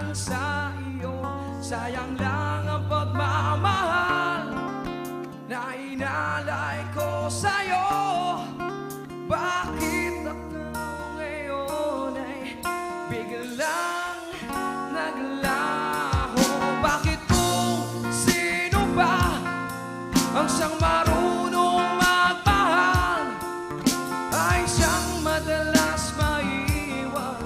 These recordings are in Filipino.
lang sa iyo. Sayang lang ang pagmamahal na inalay ko sa'yo. Bakit ako ngayon ay biglang naglaho? Bakit kung sino ba ang siyang marunong magmahal ay siyang madalas maiwan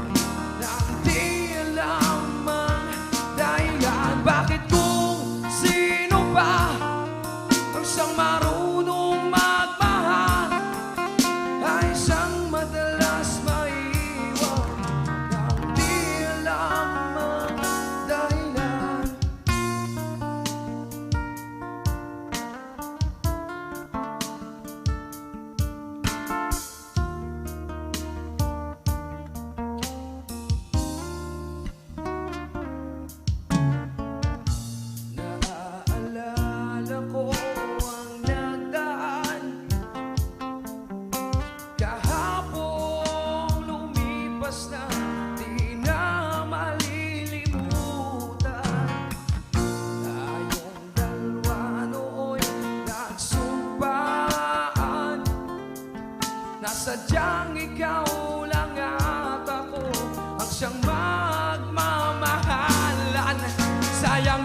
nang di alam ang dahilan? Bakit kung sino ba ang siyang marunong magmahal ay siyang madalas maiwan nang di alam ang dahilan? Naaalala ko ang nagdaan kahapong lumipas na di na malilimutan. Tayong dalawa nooy nagsumpaan na sadyang ikaw lang at ako ang siyang magmamahalan. Sayang